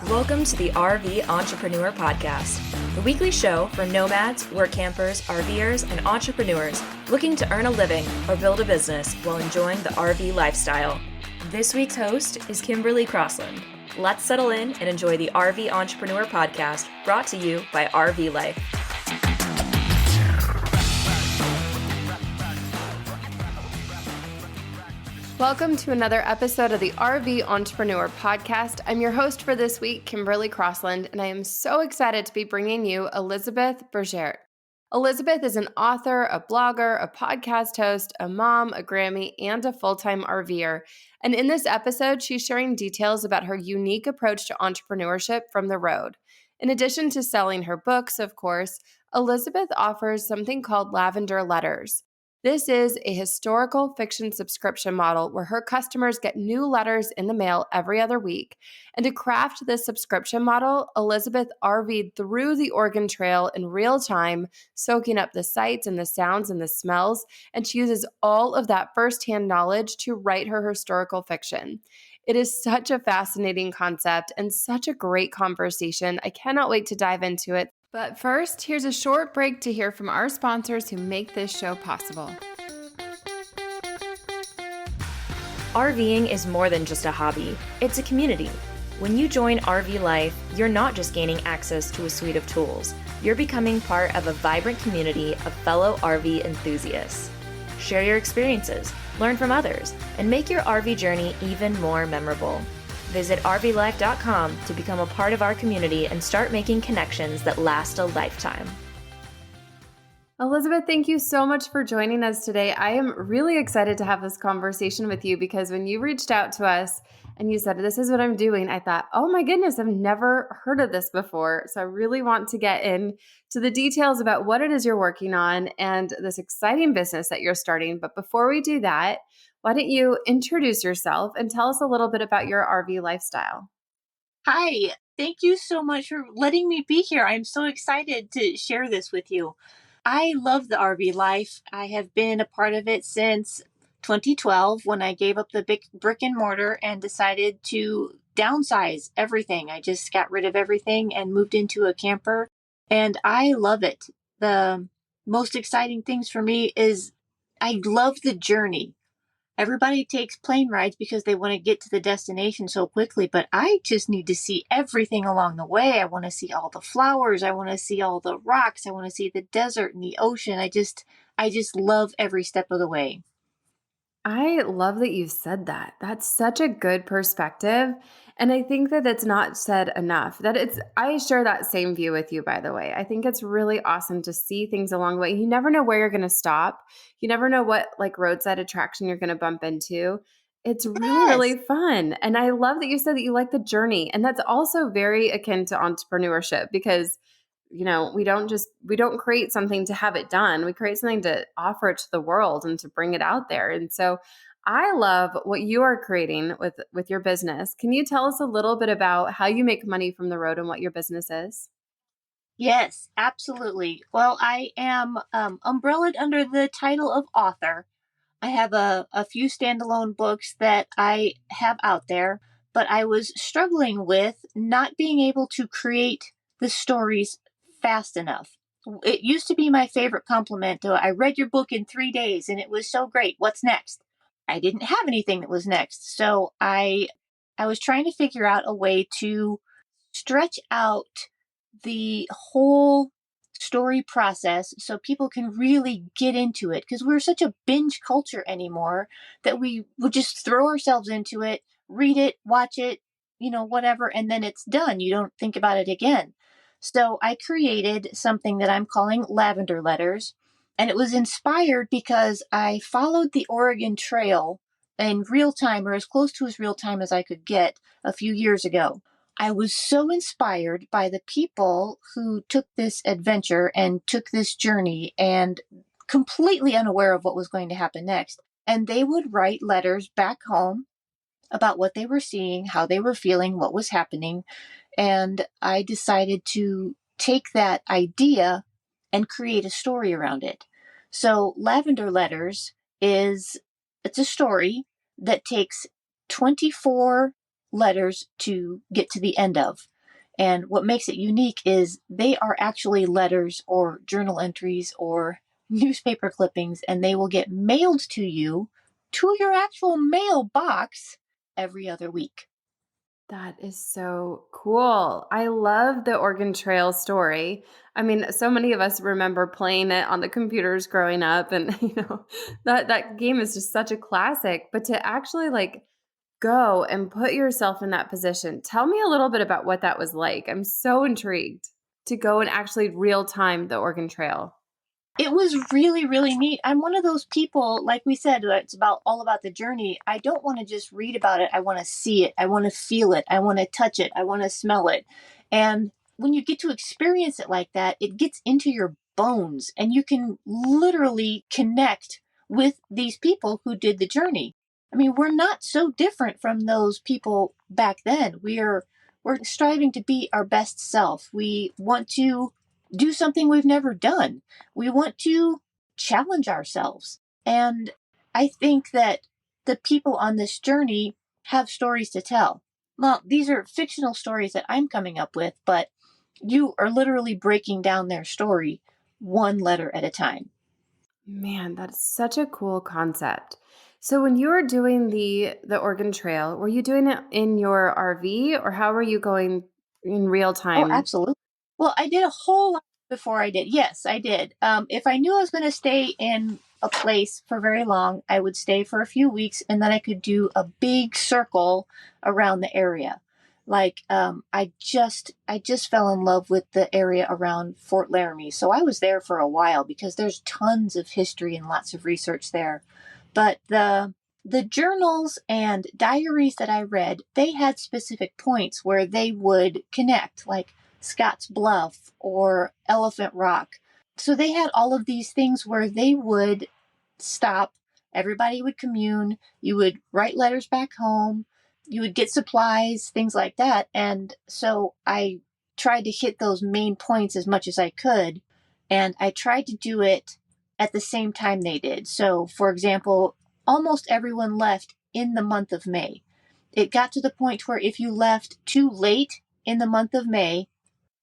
Welcome to the RV Entrepreneur Podcast, the weekly show for nomads, work campers, RVers, and entrepreneurs looking to earn a living or build a business while enjoying the RV lifestyle. This week's host is Kimberly Crossland. Let's settle in and enjoy the RV Entrepreneur Podcast, brought to you by RV Life. Welcome to another episode of the RV Entrepreneur Podcast. I'm your host for this week, Kimberly Crossland, and I am so excited to be bringing you Elizabeth Bourgeret. Elizabeth is an author, a blogger, a podcast host, a mom, a Grammy, and a full-time RVer. And in this episode, she's sharing details about her unique approach to entrepreneurship from the road. In addition to selling her books, of course, Elizabeth offers something called Lavender Letters. This is a historical fiction subscription model where her customers get new letters in the mail every other week. And to craft this subscription model, Elizabeth RVed through the Oregon Trail in real time, soaking up the sights and the sounds and the smells, and she uses all of that firsthand knowledge to write her historical fiction. It is such a fascinating concept and such a great conversation. I cannot wait to dive into it. But first, here's a short break to hear from our sponsors who make this show possible. RVing is more than just a hobby, it's a community. When you join RV Life, you're not just gaining access to a suite of tools, you're becoming part of a vibrant community of fellow RV enthusiasts. Share your experiences, learn from others, and make your RV journey even more memorable. Visit RVlife.com to become a part of our community and start making connections that last a lifetime. Elizabeth, thank you so much for joining us today. I am really excited to have this conversation with you because when you reached out to us and you said, "This is what I'm doing," I thought, oh my goodness, I've never heard of this before. So I really want to get into the details about what it is you're working on and this exciting business that you're starting. But before we do that, why don't you introduce yourself and tell us a little bit about your RV lifestyle? Hi, thank you so much for letting me be here. I'm so excited to share this with you. I love the RV life. I have been a part of it since 2012 when I gave up the big brick and mortar and decided to downsize everything. I just got rid of everything and moved into a camper, and I love it. The most exciting things for me is I love the journey. Everybody takes plane rides because they want to get to the destination so quickly, but I just need to see everything along the way. I want to see all the flowers. I want to see all the rocks. I want to see the desert and the ocean. I just love every step of the way. I love that you said that. That's such a good perspective. And I think that it's not said enough. I share that same view with you, by the way. I think it's really awesome to see things along the way. You never know where you're going to stop. You never know what roadside attraction you're going to bump into. It's really fun. And I love that you said that you like the journey. And that's also very akin to entrepreneurship because we don't create something to have it done. We create something to offer it to the world and to bring it out there. And so I love what you are creating with your business. Can you tell us a little bit about how you make money from the road and what your business is? Yes, absolutely. Well, I am umbrellaed under the title of author. I have a few standalone books that I have out there, but I was struggling with not being able to create the stories fast enough. It used to be my favorite compliment. I read your book in 3 days and it was so great. What's next? I didn't have anything that was next. So I was trying to figure out a way to stretch out the whole story process so people can really get into it, because we're such a binge culture anymore that we would just throw ourselves into it, read it, watch it, whatever, and then it's done. You don't think about it again. So I created something that I'm calling Lavender Letters, and it was inspired because I followed the Oregon Trail in real time, or as close to as real time as I could get, a few years ago. I was so inspired by the people who took this adventure and took this journey and completely unaware of what was going to happen next. And they would write letters back home about what they were seeing, how they were feeling, what was happening. And I decided to take that idea and create a story around it. So Lavender Letters it's a story that takes 24 letters to get to the end of. And what makes it unique is they are actually letters or journal entries or newspaper clippings, and they will get mailed to you to your actual mailbox every other week. That is so cool. I love the Oregon Trail story. I mean, so many of us remember playing it on the computers growing up, and that game is just such a classic. But to actually like go and put yourself in that position, tell me a little bit about what that was like. I'm so intrigued to go and actually real time the Oregon Trail. It was really, really neat. I'm one of those people, like we said, it's about all about the journey. I don't want to just read about it. I want to see it. I want to feel it. I want to touch it. I want to smell it. And when you get to experience it like that, it gets into your bones and you can literally connect with these people who did the journey. I mean, we're not so different from those people back then. We're striving to be our best self. We want to do something we've never done. We want to challenge ourselves. And I think that the people on this journey have stories to tell. Well, these are fictional stories that I'm coming up with, but you are literally breaking down their story one letter at a time. Man, that's such a cool concept. So when you were doing the Oregon Trail, were you doing it in your RV or how were you going in real Oh, time? absolutely. Well, I did a whole lot before I did. Yes, I did. If I knew I was going to stay in a place for very long, I would stay for a few weeks and then I could do a big circle around the area. Like, I just fell in love with the area around Fort Laramie. So I was there for a while because there's tons of history and lots of research there. But the journals and diaries that I read, they had specific points where they would connect, like Scott's Bluff or Elephant Rock. So they had all of these things where they would stop, everybody would commune, you would write letters back home, you would get supplies, things like that. And so I tried to hit those main points as much as I could. And I tried to do it at the same time they did. So, for example, almost everyone left in the month of May. It got to the point where if you left too late in the month of May,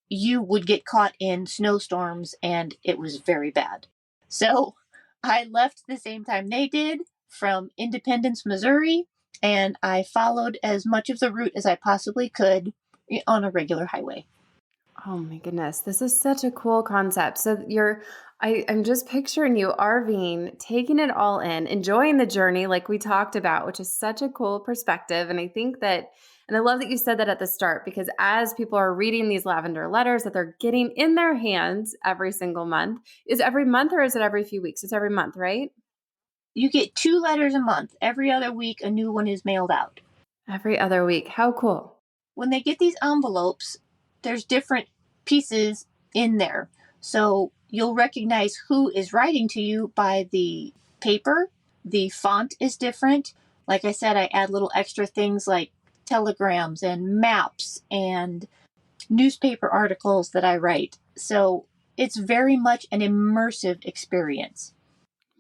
you would get caught in snowstorms and it was very bad. So I left the same time they did from Independence, Missouri, and I followed as much of the route as I possibly could on a regular highway. Oh my goodness, this is such a cool concept. So I'm just picturing you RVing, taking it all in, enjoying the journey like we talked about, which is such a cool perspective. And I think that, and I love that you said that at the start, because as people are reading these lavender letters that they're getting in their hands every single month, is every month or is it every few weeks? It's every month, right? You get 2 letters a month. Every other week, a new one is mailed out. Every other week. How cool. When they get these envelopes, there's different pieces in there. So you'll recognize who is writing to you by the paper. The font is different. Like I said, I add little extra things like telegrams and maps and newspaper articles that I write. So it's very much an immersive experience.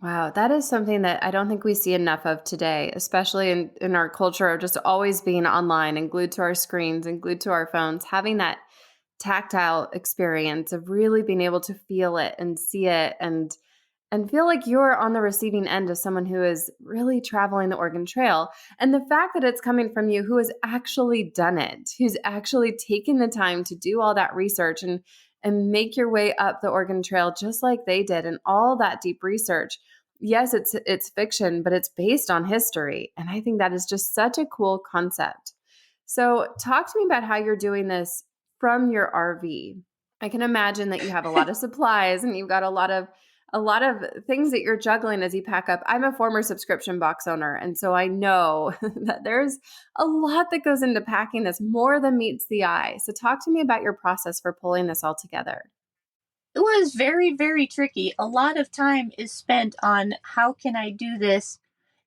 Wow, that is something that I don't think we see enough of today, especially in our culture of just always being online and glued to our screens and glued to our phones. Having that tactile experience of really being able to feel it and see it and feel like you're on the receiving end of someone who is really traveling the Oregon Trail. And the fact that it's coming from you who has actually done it, who's actually taken the time to do all that research and make your way up the Oregon Trail just like they did and all that deep research. Yes, it's fiction, but it's based on history. And I think that is just such a cool concept. So talk to me about how you're doing this from your RV. I can imagine that you have a lot of supplies and you've got a lot of things that you're juggling as you pack up. I'm a former subscription box owner, and so I know that there's a lot that goes into packing this more than meets the eye. So talk to me about your process for pulling this all together. It was very, very tricky. A lot of time is spent on how can I do this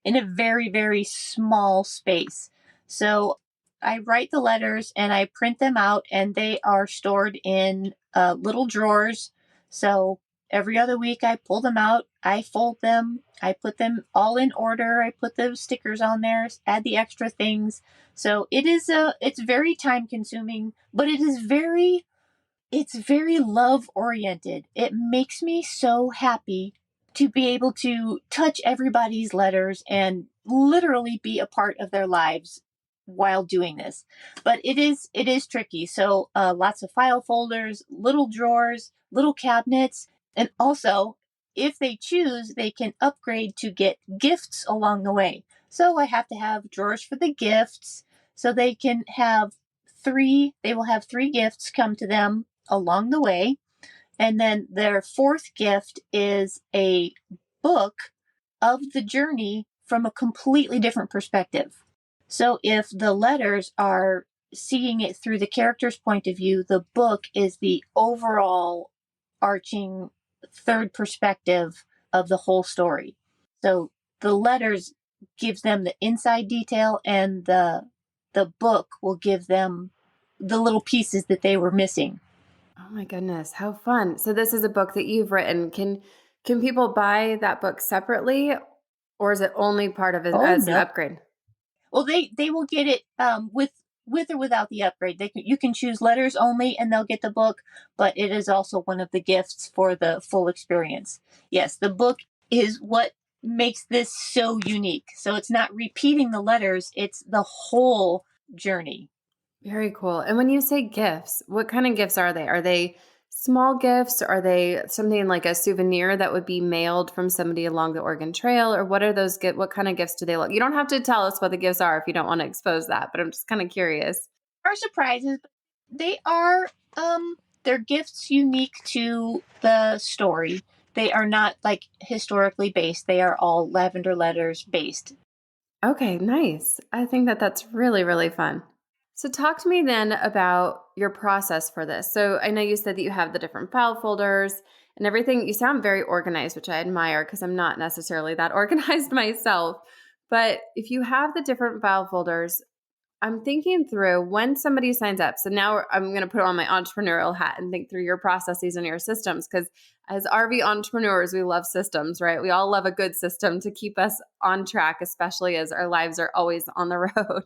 in a very, very small space. So I write the letters and I print them out, and they are stored in little drawers. So every other week I pull them out, I fold them, I put them all in order, I put those stickers on there, add the extra things. So it's very time consuming, but it's very love oriented. It makes me so happy to be able to touch everybody's letters and literally be a part of their lives while doing this. But it is tricky. So lots of file folders, little drawers, little cabinets, and also if they choose, they can upgrade to get gifts along the way. So I have to have drawers for the gifts, so they will have three gifts come to them along the way. And then their fourth gift is a book of the journey from a completely different perspective. So if the letters are seeing it through the character's point of view, the book is the overall arching third perspective of the whole story. So the letters gives them the inside detail, and the book will give them the little pieces that they were missing. Oh my goodness, how fun. So this is a book that you've written. Can people buy that book separately, or is it only part of it Oh as an no. upgrade? Well, they will get it with or without the upgrade. You can choose letters only, and they'll get the book. But it is also one of the gifts for the full experience. Yes, the book is what makes this so unique. So it's not repeating the letters; it's the whole journey. Very cool. And when you say gifts, what kind of gifts are they? Are they small gifts? Are they something like a souvenir that would be mailed from somebody along the Oregon Trail? Or what are those what kind of gifts do they look? You don't have to tell us what the gifts are if you don't want to expose that, but I'm just kind of curious. Are surprises. They are they're gifts unique to the story. They are not like historically based. They are all Lavender Letters based. Okay, nice. I think that that's really, really fun. So, talk to me then about your process for this. So, I know you said that you have the different file folders and everything. You sound very organized, which I admire because I'm not necessarily that organized myself. But if you have the different file folders, I'm thinking through when somebody signs up. So now I'm going to put on my entrepreneurial hat and think through your processes and your systems. Because as RV entrepreneurs, we love systems, right? We all love a good system to keep us on track, especially as our lives are always on the road.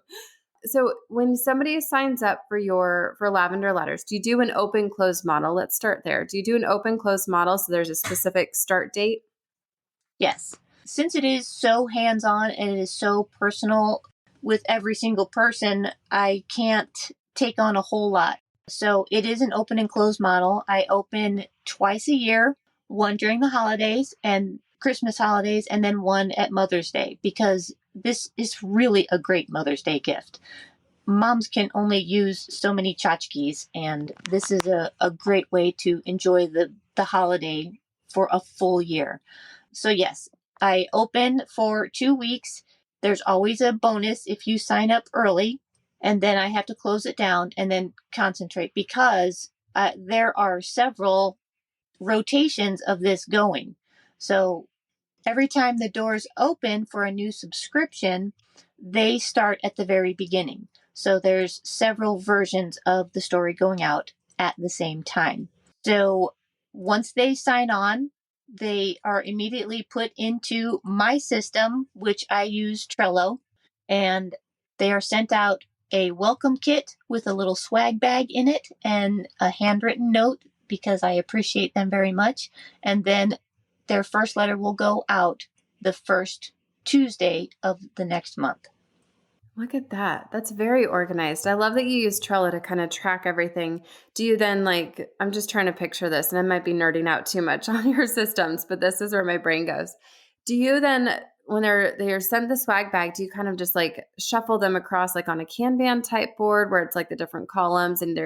So when somebody signs up for Lavender Letters, do you do an open close model? Let's start there. Do you do an open close model so there's a specific start date? Yes. Since it is so hands on and it is so personal with every single person, I can't take on a whole lot. So it is an open and close model. I open twice a year, one during the holidays and Christmas holidays, and then one at Mother's Day, because this is really a great Mother's Day gift. Moms can only use so many tchotchkes, and this is a great way to enjoy the holiday for a full year. So yes, I open for 2 weeks. There's always a bonus if you sign up early, and then I have to close it down and then concentrate, because there are several rotations of this going. So every time the doors open for a new subscription, they start at the very beginning. So there's several versions of the story going out at the same time. So once they sign on, they are immediately put into my system, which I use Trello, and they are sent out a welcome kit with a little swag bag in it and a handwritten note, because I appreciate them very much. And then their first letter will go out the first Tuesday of the next month. Look at that. That's very organized. I love that you use Trello to kind of track everything. Do you then I'm just trying to picture this and I might be nerding out too much on your systems, but this is where my brain goes. Do you then, when they're sent the swag bag, do you kind of just shuffle them across on a Kanban type board where it's the different columns and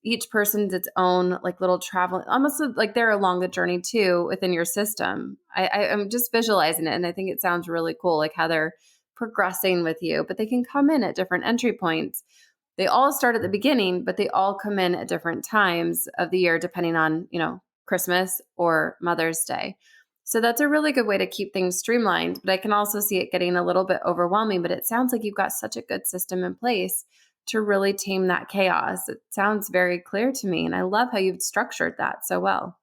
each person's its own little travel, almost like they're along the journey too within your system. I'm just visualizing it and I think it sounds really cool, how they're progressing with you, but they can come in at different entry points. They all start at the beginning, but they all come in at different times of the year, depending on, Christmas or Mother's Day. So that's a really good way to keep things streamlined, but I can also see it getting a little bit overwhelming, but it sounds like you've got such a good system in place to really tame that chaos. It sounds very clear to me, and I love how you've structured that so well.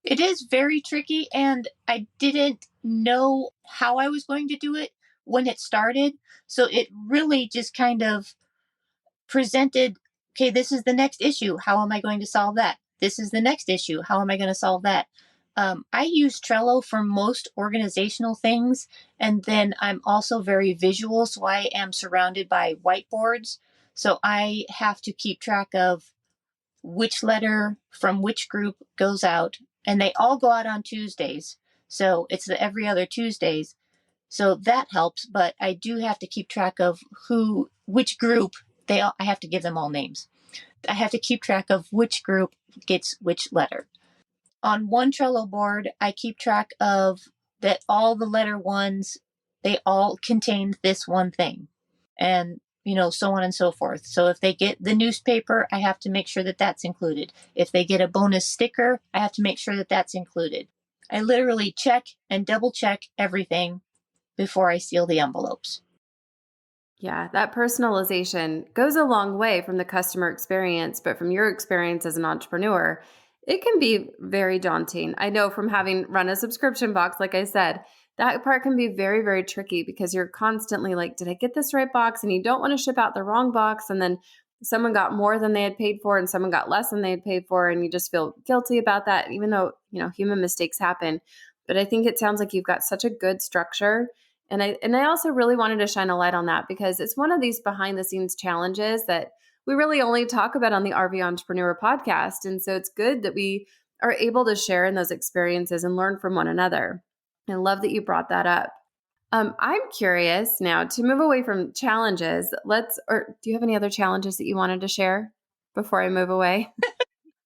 It is very tricky, and I didn't know how I was going to do it when it started. So it really just kind of presented, okay, this is the next issue. How am I going to solve that? This is the next issue. How am I going to solve that? I use Trello for most organizational things. And then I'm also very visual. So I am surrounded by whiteboards. So I have to keep track of which letter from which group goes out. And they all go out on Tuesdays. So it's the every other Tuesdays. So that helps, but I do have to keep track of which group I have to give them all names. I have to keep track of which group gets which letter. On one Trello board, I keep track of that all the letter ones, they all contain this one thing. And, so on and so forth. So if they get the newspaper, I have to make sure that that's included. If they get a bonus sticker, I have to make sure that that's included. I literally check and double check everything before I seal the envelopes. Yeah, that personalization goes a long way from the customer experience, but from your experience as an entrepreneur, it can be very daunting. I know from having run a subscription box, like I said, that part can be very, very tricky because you're constantly like, did I get this right box? And you don't want to ship out the wrong box. And then someone got more than they had paid for and someone got less than they had paid for. And you just feel guilty about that, even though, human mistakes happen. But I think it sounds like you've got such a good structure. And I also really wanted to shine a light on that because it's one of these behind the scenes challenges that we really only talk about on the RV Entrepreneur podcast. And so it's good that we are able to share in those experiences and learn from one another. I love that you brought that up. I'm curious now to move away from challenges. Do you have any other challenges that you wanted to share before I move away?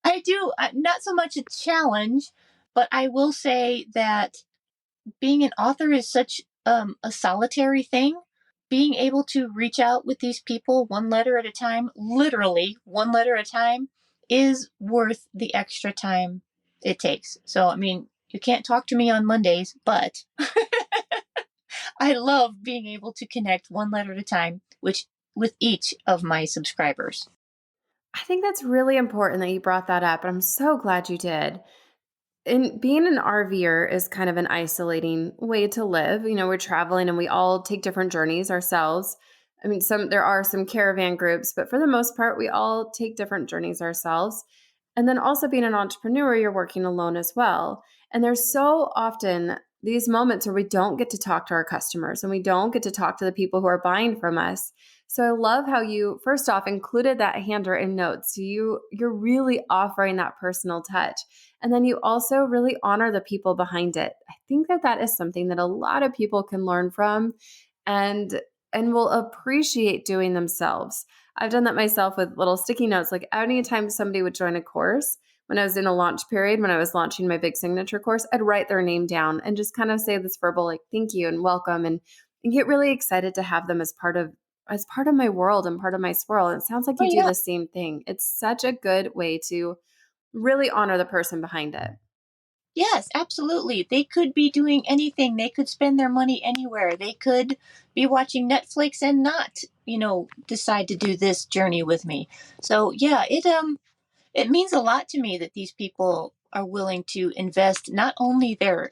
I do. Not so much a challenge, but I will say that being an author is such a solitary thing. Being able to reach out with these people one letter at a time, literally one letter at a time, is worth the extra time it takes. So, you can't talk to me on Mondays, but I love being able to connect one letter at a time, with each of my subscribers. I think that's really important that you brought that up. And I'm so glad you did. And being an RVer is kind of an isolating way to live. We're traveling and we all take different journeys ourselves. There are some caravan groups, but for the most part, we all take different journeys ourselves. And then also being an entrepreneur, you're working alone as well. And there's so often these moments where we don't get to talk to our customers and we don't get to talk to the people who are buying from us. So I love how you, first off, included that handwritten note. So you're really offering that personal touch. And then you also really honor the people behind it. I think that is something that a lot of people can learn from and will appreciate doing themselves. I've done that myself with little sticky notes. Like anytime somebody would join a course, when I was in a launch period, when I was launching my big signature course, I'd write their name down and just kind of say this verbal, like, thank you and welcome, and get really excited to have them as part of my world and part of my swirl. And it sounds like you do the same thing. It's such a good way to really honor the person behind it. Yes, absolutely. They could be doing anything. They could spend their money anywhere. They could be watching Netflix and not, decide to do this journey with me. So yeah, it means a lot to me that these people are willing to invest not only their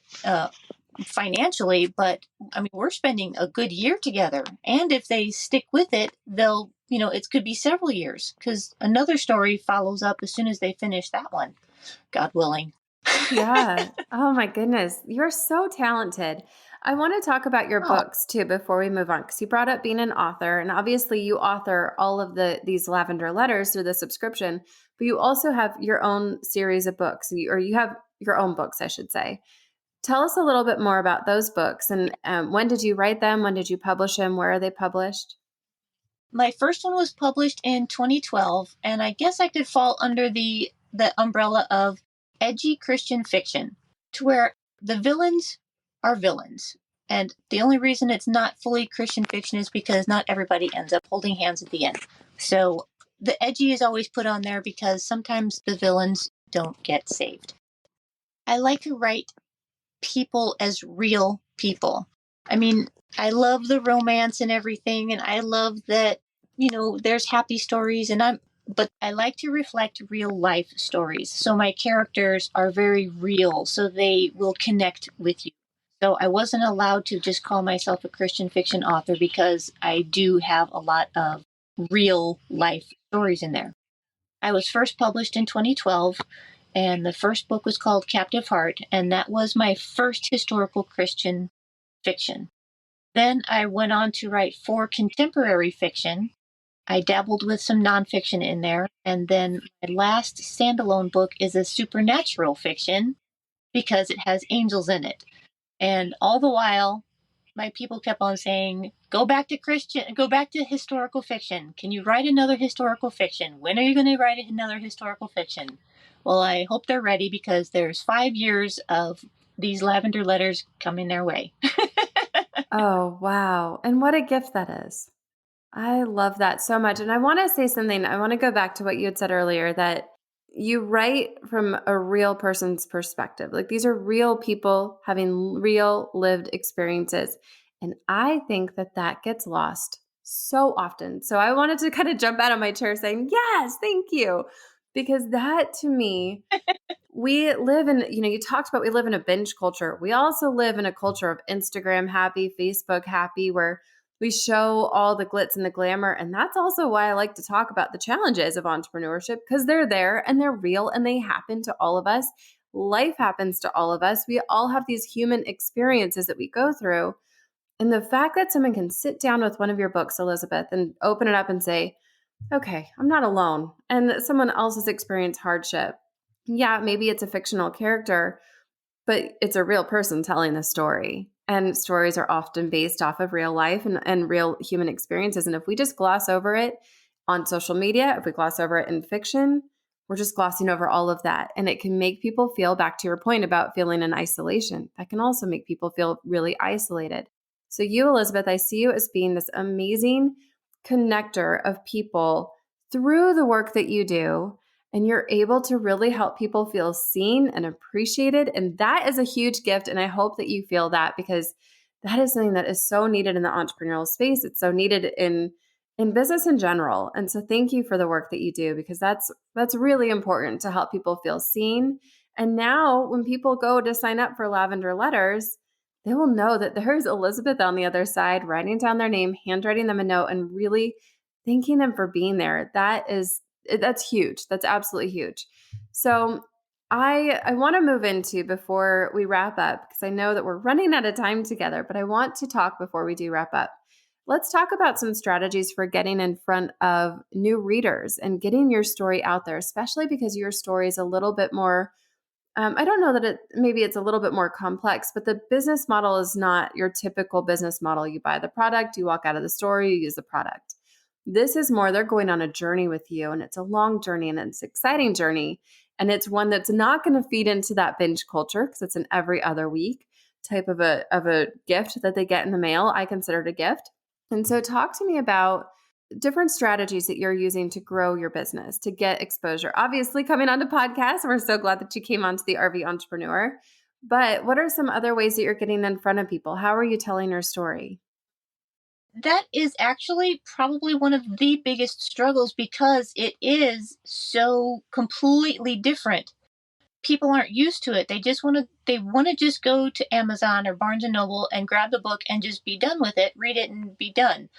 financially, but we're spending a good year together. And if they stick with it, they'll, it could be several years because another story follows up as soon as they finish that one, God willing. Yeah. Oh my goodness. You're so talented. I want to talk about your books too before we move on, because you brought up being an author, and obviously you author all of these Lavender Letters through the subscription, but you also have your own series of books, or you have your own books, I should say. Tell us a little bit more about those books, and when did you write them? When did you publish them? Where are they published? My first one was published in 2012, and I guess I could fall under the umbrella of edgy Christian fiction, to where the villains are villains. And the only reason it's not fully Christian fiction is because not everybody ends up holding hands at the end. So the edgy is always put on there because sometimes the villains don't get saved. I like to write people as real people. I love the romance and everything, and I love that, there's happy stories, and but I like to reflect real life stories. So my characters are very real, so they will connect with you. So I wasn't allowed to just call myself a Christian fiction author because I do have a lot of real life stories in there. I was first published in 2012, and the first book was called Captive Heart, and that was my first historical Christian fiction. Then I went on to write 4 contemporary fiction. I dabbled with some nonfiction in there, and then my last standalone book is a supernatural fiction because it has angels in it. And all the while, my people kept on saying, go back to historical fiction. Can you write another historical fiction? When are you going to write another historical fiction? Well, I hope they're ready because there's 5 years of these Lavender Letters coming their way. Oh, wow. And what a gift that is. I love that so much. And I want to say something. I want to go back to what you had said earlier, that you write from a real person's perspective. Like, these are real people having real lived experiences. And I think that that gets lost so often. So I wanted to kind of jump out of my chair saying, yes, thank you. Because that, to me, we live in, you talked about, we live in a binge culture. We also live in a culture of Instagram happy, Facebook happy, where we show all the glitz and the glamour. And that's also why I like to talk about the challenges of entrepreneurship, because they're there and they're real and they happen to all of us. Life happens to all of us. We all have these human experiences that we go through. And the fact that someone can sit down with one of your books, Elizabeth, and open it up and say, okay, I'm not alone, and someone else has experienced hardship. Yeah, maybe it's a fictional character, but it's a real person telling the story. And stories are often based off of real life and real human experiences. And if we just gloss over it on social media, if we gloss over it in fiction, we're just glossing over all of that. And it can make people feel, back to your point about feeling in isolation, that can also make people feel really isolated. So you, Elizabeth, I see you as being this amazing connector of people through the work that you do. And you're able to really help people feel seen and appreciated. And that is a huge gift. And I hope that you feel that, because that is something that is so needed in the entrepreneurial space. It's so needed in business in general. And so thank you for the work that you do, because that's really important to help people feel seen. And now when people go to sign up for Lavender Letters, they will know that there's Elizabeth on the other side, writing down their name, handwriting them a note, and really thanking them for being there. That's huge. That's absolutely huge. So I want to move into, before we wrap up, because I know that we're running out of time together, but I want to talk before we do wrap up. Let's talk about some strategies for getting in front of new readers and getting your story out there, especially because your story is a little bit more, I don't know that maybe it's a little bit more complex, but the business model is not your typical business model. You buy the product, you walk out of the store, you use the product. This is more, they're going on a journey with you, and it's a long journey and it's an exciting journey. And it's one that's not going to feed into that binge culture, because it's an every other week type of a gift that they get in the mail. I consider it a gift. And so talk to me about different strategies that you're using to grow your business, to get exposure. Obviously, coming onto podcasts, we're so glad that you came onto the RV Entrepreneur. But what are some other ways that you're getting in front of people? How are you telling your story? That is actually probably one of the biggest struggles because it is so completely different. People aren't used to it. They want to just go to Amazon or Barnes and Noble and grab the book and just be done with it, read it and be done.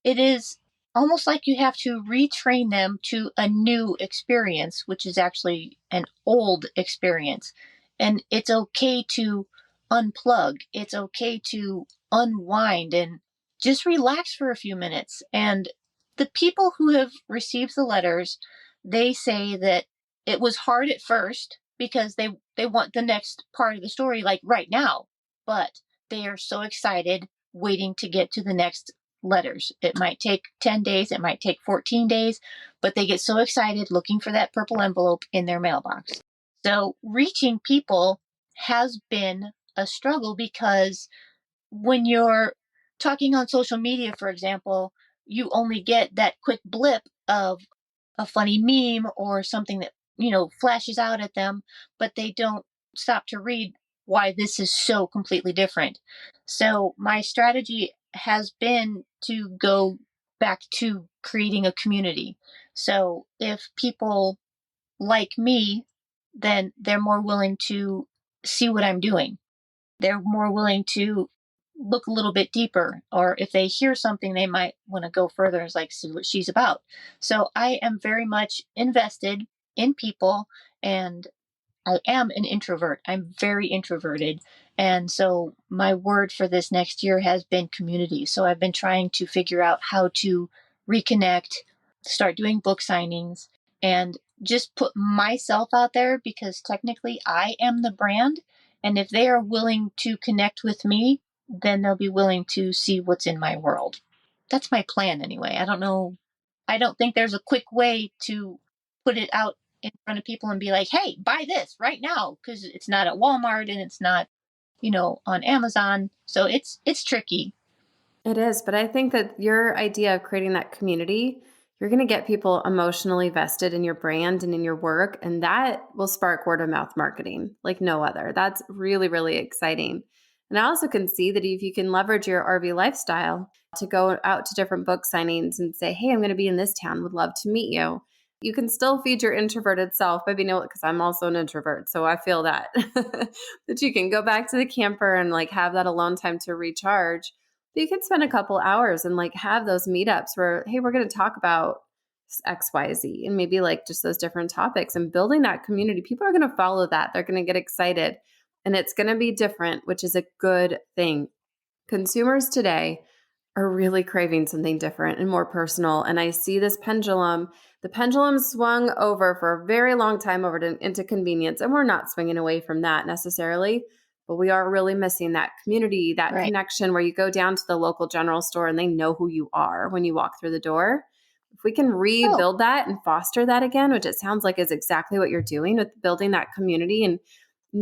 It is almost like you have to retrain them to a new experience, which is actually an old experience. And it's okay to unplug. It's okay to unwind and just relax for a few minutes. And the people who have received the letters, they say that it was hard at first because they want the next part of the story like right now, but they are so excited waiting to get to the next letters. It might take 10 days, it might take 14 days, but they get so excited looking for that purple envelope in their mailbox. So reaching people has been a struggle because when you're talking on social media, for example, you only get that quick blip of a funny meme or something that, flashes out at them, but they don't stop to read why this is so completely different. So my strategy has been to go back to creating a community. So if people like me, then they're more willing to see what I'm doing. They're more willing to look a little bit deeper, or if they hear something, they might want to go further and like see what she's about. So I am very much invested in people, and I am an introvert. I'm very introverted. And so my word for this next year has been community. So I've been trying to figure out how to reconnect, start doing book signings, and just put myself out there, because technically I am the brand. And if they are willing to connect with me, then they'll be willing to see what's in my world. That's my plan anyway. I don't know. I don't think there's a quick way to put it out in front of people and be like, hey, buy this right now, because it's not at Walmart and it's not, on Amazon. So it's tricky. It is, but I think that your idea of creating that community, you're going to get people emotionally vested in your brand and in your work, and that will spark word of mouth marketing like no other. That's really, really exciting. And I also can see that if you can leverage your RV lifestyle to go out to different book signings and say, hey, I'm going to be in this town, would love to meet you. You can still feed your introverted self, but because I'm also an introvert, so I feel that, that you can go back to the camper and like have that alone time to recharge. But you could spend a couple hours and like have those meetups where, hey, we're going to talk about XYZ and maybe like just those different topics and building that community. People are going to follow that. They're going to get excited and it's going to be different, which is a good thing. Consumers today are really craving something different and more personal. And I see this pendulum. The pendulum swung over for a very long time into convenience. And we're not swinging away from that necessarily, but we are really missing that community, that Right. connection where you go down to the local general store and they know who you are when you walk through the door. If we can rebuild that and foster that again, which it sounds like is exactly what you're doing with building that community and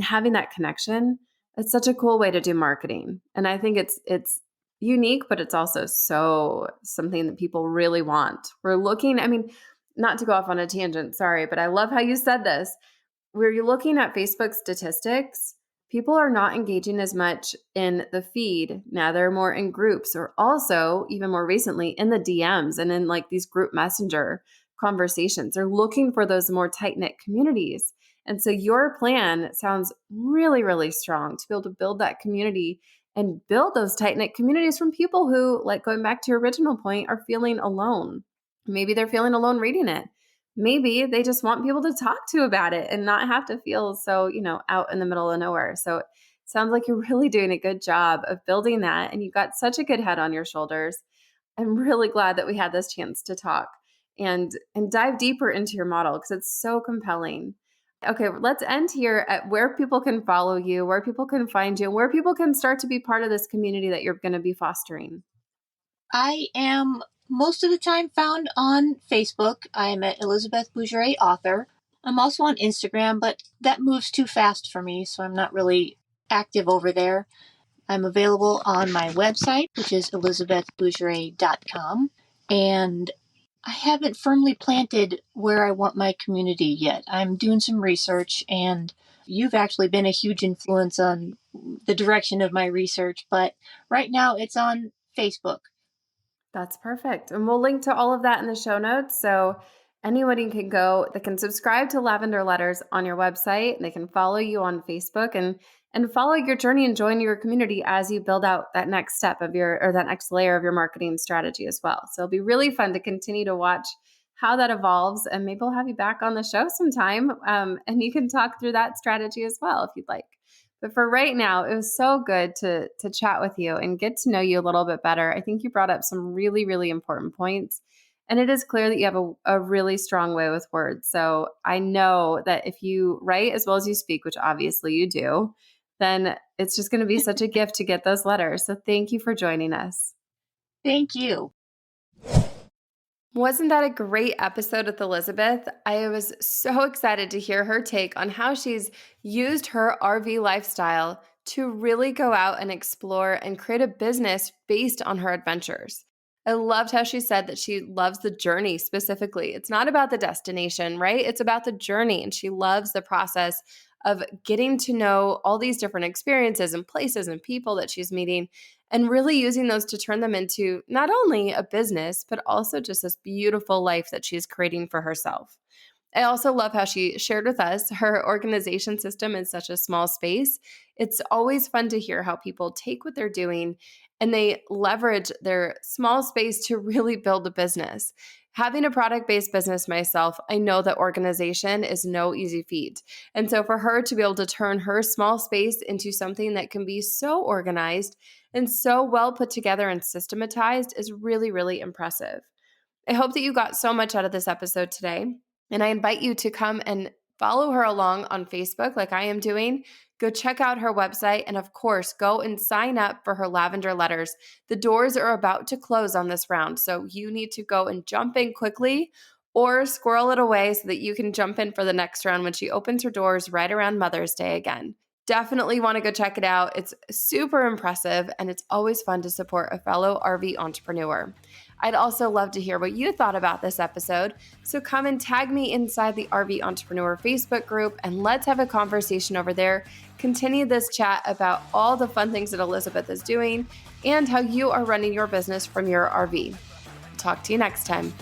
having that connection, it's such a cool way to do marketing. And I think it's unique, but it's also so something that people really want. We're looking, not to go off on a tangent, sorry, but I love how you said this. Where you're looking at Facebook statistics, people are not engaging as much in the feed. Now they're more in groups, or also even more recently in the DMs and in like these group messenger conversations. They're looking for those more tight-knit communities. And so your plan sounds really, really strong to be able to build that community and build those tight-knit communities from people who, like going back to your original point, are feeling alone. Maybe they're feeling alone reading it. Maybe they just want people to talk to about it and not have to feel so, out in the middle of nowhere. So it sounds like you're really doing a good job of building that. And you've got such a good head on your shoulders. I'm really glad that we had this chance to talk and dive deeper into your model because it's so compelling. Okay, let's end here at where people can follow you, where people can find you, and where people can start to be part of this community that you're going to be fostering. I am most of the time found on Facebook. I am at Elizabeth Bourgeret Author. I'm also on Instagram, but that moves too fast for me, so I'm not really active over there. I'm available on my website, which is elizabethbourgeret.com, and I haven't firmly planted where I want my community yet. I'm doing some research, and you've actually been a huge influence on the direction of my research, but right now it's on Facebook. That's perfect. And we'll link to all of that in the show notes. So anybody can go, they can subscribe to Lavender Letters on your website. And they can follow you on Facebook and follow your journey and join your community as you build out that next step of that next layer of your marketing strategy as well. So it'll be really fun to continue to watch how that evolves. And maybe we'll have you back on the show sometime. And you can talk through that strategy as well if you'd like. But for right now, it was so good to chat with you and get to know you a little bit better. I think you brought up some really, really important points. And it is clear that you have a really strong way with words. So I know that if you write as well as you speak, which obviously you do, then it's just going to be such a gift to get those letters. So thank you for joining us. Thank you. Wasn't that a great episode with Elizabeth? I was so excited to hear her take on how she's used her RV lifestyle to really go out and explore and create a business based on her adventures. I loved how she said that she loves the journey specifically. It's not about the destination, right? It's about the journey, and she loves the process of getting to know all these different experiences and places and people that she's meeting and really using those to turn them into not only a business, but also just this beautiful life that she's creating for herself. I also love how she shared with us her organization system in such a small space. It's always fun to hear how people take what they're doing and they leverage their small space to really build a business. Having a product-based business myself, I know that organization is no easy feat. And so for her to be able to turn her small space into something that can be so organized and so well put together and systematized is really, really impressive. I hope that you got so much out of this episode today. And I invite you to come and follow her along on Facebook like I am doing. Go check out her website. And of course, go and sign up for her Lavender Letters. The doors are about to close on this round. So you need to go and jump in quickly or squirrel it away so that you can jump in for the next round when she opens her doors right around Mother's Day again. Definitely want to go check it out. It's super impressive and it's always fun to support a fellow RV entrepreneur. I'd also love to hear what you thought about this episode, so come and tag me inside the RV Entrepreneur Facebook group and let's have a conversation over there. Continue this chat about all the fun things that Elizabeth is doing and how you are running your business from your RV. Talk to you next time.